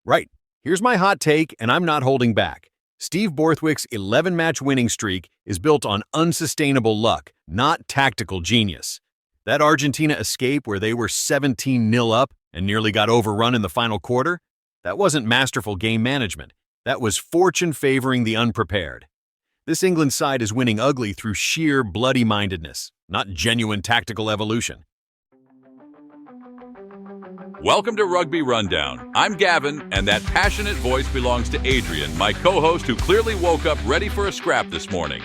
Right. Here's my hot take, and I'm not holding back. Steve Borthwick's 11-match winning streak is built on unsustainable luck, not tactical genius. That Argentina escape where they were 17-0 up and nearly got overrun in the final quarter, that wasn't masterful game management. That was fortune favoring the unprepared. This England side is winning ugly through sheer bloody-mindedness, not genuine tactical evolution. Welcome to Rugby Rundown. I'm Gavin, and that passionate voice belongs to Adrian, my co-host who clearly woke up ready for a scrap this morning.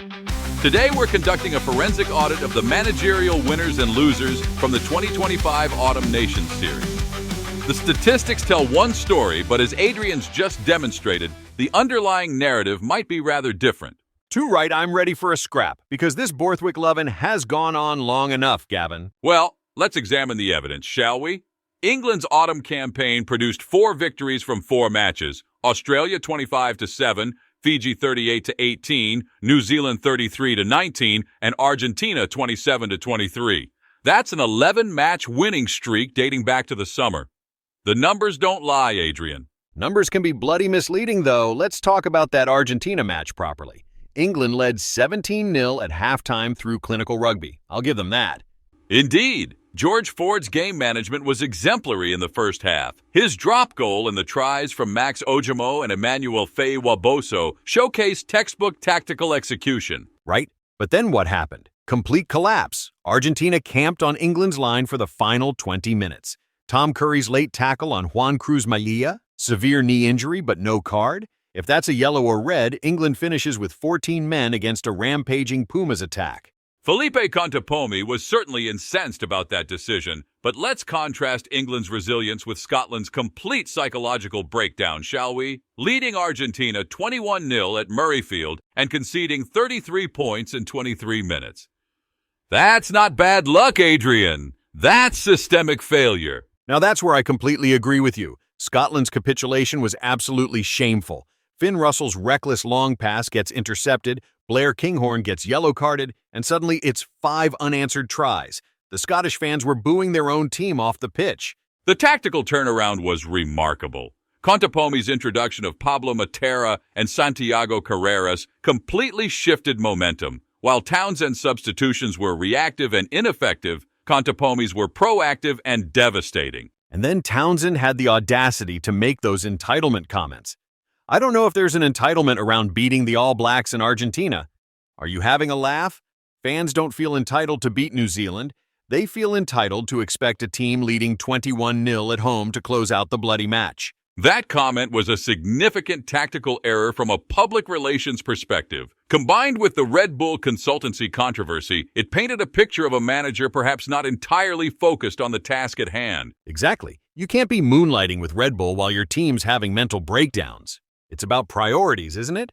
Today we're conducting a forensic audit of the managerial winners and losers from the 2025 Autumn Nations Series. The statistics tell one story, but as Adrian's just demonstrated, the underlying narrative might be rather different. Too right, I'm ready for a scrap, because this Borthwick lovin' has gone on long enough, Gavin. Well, let's examine the evidence, shall we? England's autumn campaign produced 4 victories from 4 matches: Australia 25-7, Fiji 38-18, New Zealand 33-19, and Argentina 27-23. That's an 11-match winning streak dating back to the summer. The numbers don't lie, Adrian. Numbers can be bloody misleading, though. Let's talk about that Argentina match properly. England led 17-0 at halftime through clinical rugby. I'll give them that. Indeed. George Ford's game management was exemplary in the first half. His drop goal and the tries from Max Ojimo and Emmanuel Faye-Waboso showcased textbook tactical execution. Right? But then what happened? Complete collapse. Argentina camped on England's line for the final 20 minutes. Tom Curry's late tackle on Juan Cruz Malia, severe knee injury but no card. If that's a yellow or red, England finishes with 14 men against a rampaging Pumas attack. Felipe Contepomi was certainly incensed about that decision, but let's contrast England's resilience with Scotland's complete psychological breakdown, shall we? Leading Argentina 21-0 at Murrayfield and conceding 33 points in 23 minutes. That's not bad luck, Adrian. That's systemic failure. Now that's where I completely agree with you. Scotland's capitulation was absolutely shameful. Finn Russell's reckless long pass gets intercepted, Blair Kinghorn gets yellow-carded, and suddenly it's 5 unanswered tries. The Scottish fans were booing their own team off the pitch. The tactical turnaround was remarkable. Contepomi's introduction of Pablo Matera and Santiago Carreras completely shifted momentum. While Townsend's substitutions were reactive and ineffective, Contepomi's were proactive and devastating. And then Townsend had the audacity to make those entitlement comments. I don't know if there's an entitlement around beating the All Blacks in Argentina. Are you having a laugh? Fans don't feel entitled to beat New Zealand. They feel entitled to expect a team leading 21-0 at home to close out the bloody match. That comment was a significant tactical error from a public relations perspective. Combined with the Red Bull consultancy controversy, it painted a picture of a manager perhaps not entirely focused on the task at hand. Exactly. You can't be moonlighting with Red Bull while your team's having mental breakdowns. It's about priorities, isn't it?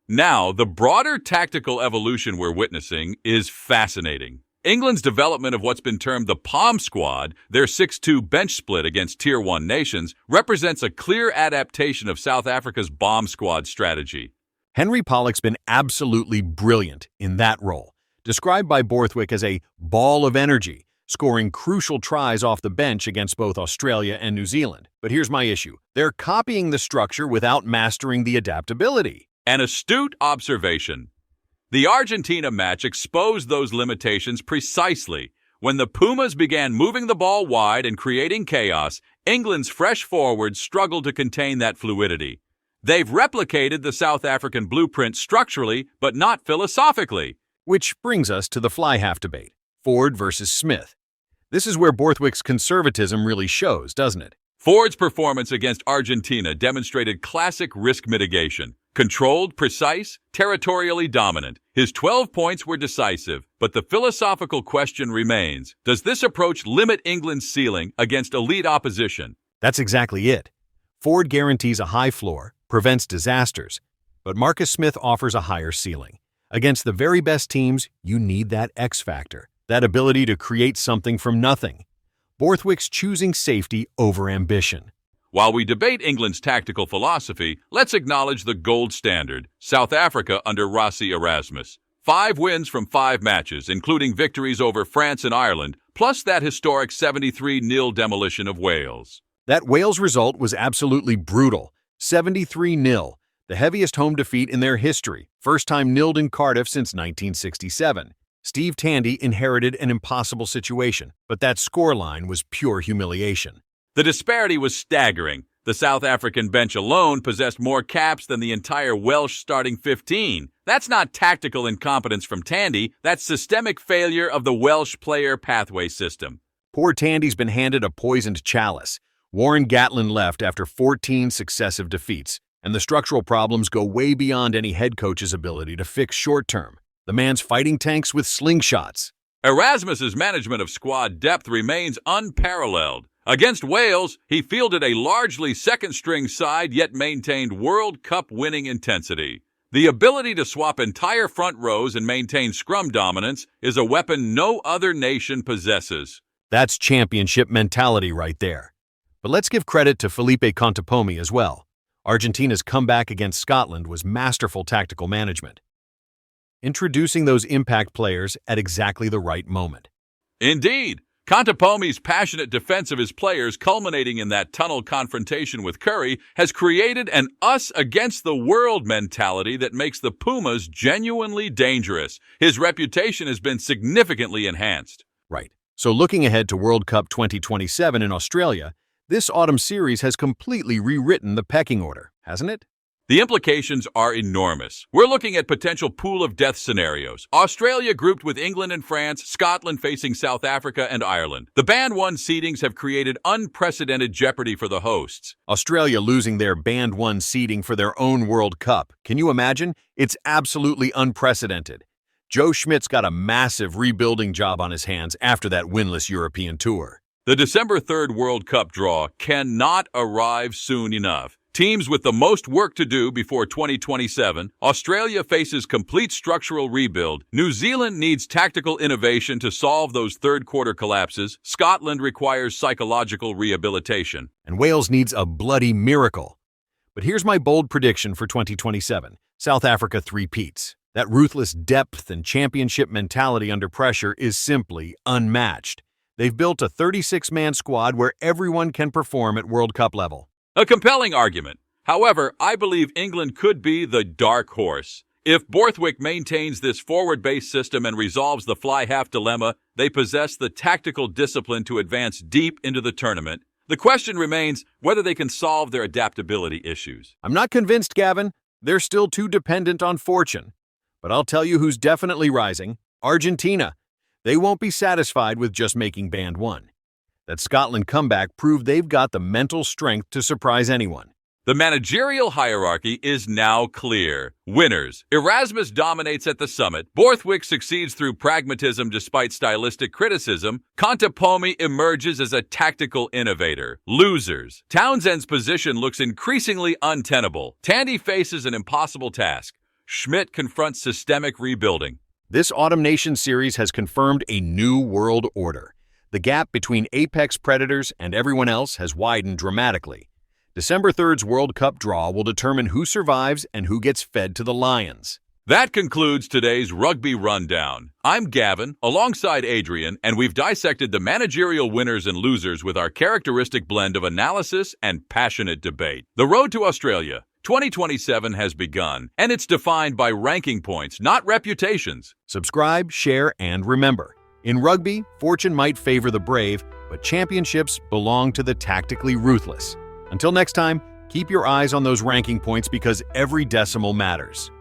Now, the broader tactical evolution we're witnessing is fascinating. England's development of what's been termed the Palm Squad, their 6-2 bench split against Tier 1 nations, represents a clear adaptation of South Africa's bomb squad strategy. Henry Pollock's been absolutely brilliant in that role, described by Borthwick as a ball of energy, scoring crucial tries off the bench against both Australia and New Zealand. But here's my issue. They're copying the structure without mastering the adaptability. An astute observation. The Argentina match exposed those limitations precisely. When the Pumas began moving the ball wide and creating chaos, England's fresh forwards struggled to contain that fluidity. They've replicated the South African blueprint structurally, but not philosophically. Which brings us to the fly-half debate, Ford versus Smith. This is where Borthwick's conservatism really shows, doesn't it? Ford's performance against Argentina demonstrated classic risk mitigation. Controlled, precise, territorially dominant. His 12 points were decisive, but the philosophical question remains, does this approach limit England's ceiling against elite opposition? That's exactly it. Ford guarantees a high floor, prevents disasters, but Marcus Smith offers a higher ceiling. Against the very best teams, you need that X factor, that ability to create something from nothing. Borthwick's choosing safety over ambition. While we debate England's tactical philosophy, let's acknowledge the gold standard, South Africa under Rassie Erasmus. 5 wins from 5 matches, including victories over France and Ireland, plus that historic 73-0 demolition of Wales. That Wales result was absolutely brutal, 73-0, the heaviest home defeat in their history, first time nilled in Cardiff since 1967. Steve Tandy inherited an impossible situation, but that scoreline was pure humiliation. The disparity was staggering. The South African bench alone possessed more caps than the entire Welsh starting 15. That's not tactical incompetence from Tandy, that's systemic failure of the Welsh player pathway system. Poor Tandy's been handed a poisoned chalice. Warren Gatlin left after 14 successive defeats, and the structural problems go way beyond any head coach's ability to fix short-term. The man's fighting tanks with slingshots. Erasmus's management of squad depth remains unparalleled. Against Wales, he fielded a largely second-string side yet maintained World Cup winning intensity. The ability to swap entire front rows and maintain scrum dominance is a weapon no other nation possesses. That's championship mentality right there. But let's give credit to Felipe Contepomi as well. Argentina's comeback against Scotland was masterful tactical management, introducing those impact players at exactly the right moment. Indeed, Contepomi's passionate defense of his players, culminating in that tunnel confrontation with Curry, has created an us-against-the-world mentality that makes the Pumas genuinely dangerous. His reputation has been significantly enhanced. Right. So looking ahead to World Cup 2027 in Australia, this autumn series has completely rewritten the pecking order, hasn't it? The implications are enormous. We're looking at potential pool of death scenarios. Australia grouped with England and France, Scotland facing South Africa and Ireland. The Band 1 seedings have created unprecedented jeopardy for the hosts. Australia losing their Band 1 seeding for their own World Cup. Can you imagine? It's absolutely unprecedented. Joe Schmidt's got a massive rebuilding job on his hands after that winless European tour. The December 3rd World Cup draw cannot arrive soon enough. Teams with the most work to do before 2027, Australia faces complete structural rebuild. New Zealand needs tactical innovation to solve those third-quarter collapses. Scotland requires psychological rehabilitation. And Wales needs a bloody miracle. But here's my bold prediction for 2027. South Africa three-peats. That ruthless depth and championship mentality under pressure is simply unmatched. They've built a 36-man squad where everyone can perform at World Cup level. A compelling argument. However, I believe England could be the dark horse. If Borthwick maintains this forward-based system and resolves the fly-half dilemma, they possess the tactical discipline to advance deep into the tournament. The question remains whether they can solve their adaptability issues. I'm not convinced, Gavin. They're still too dependent on fortune. But I'll tell you who's definitely rising. Argentina. They won't be satisfied with just making Band 1. That Scotland comeback proved they've got the mental strength to surprise anyone. The managerial hierarchy is now clear. Winners. Erasmus dominates at the summit. Borthwick succeeds through pragmatism despite stylistic criticism. Contepomi emerges as a tactical innovator. Losers. Townsend's position looks increasingly untenable. Tandy faces an impossible task. Schmidt confronts systemic rebuilding. This Autumn Nation series has confirmed a new world order. The gap between apex predators and everyone else has widened dramatically. December 3rd's World Cup draw will determine who survives and who gets fed to the lions. That concludes today's Rugby Rundown. I'm Gavin, alongside Adrian, and we've dissected the managerial winners and losers with our characteristic blend of analysis and passionate debate. The road to Australia 2027 has begun, and it's defined by ranking points, not reputations. Subscribe, share, and remember, in rugby, fortune might favor the brave, but championships belong to the tactically ruthless. Until next time, keep your eyes on those ranking points because every decimal matters.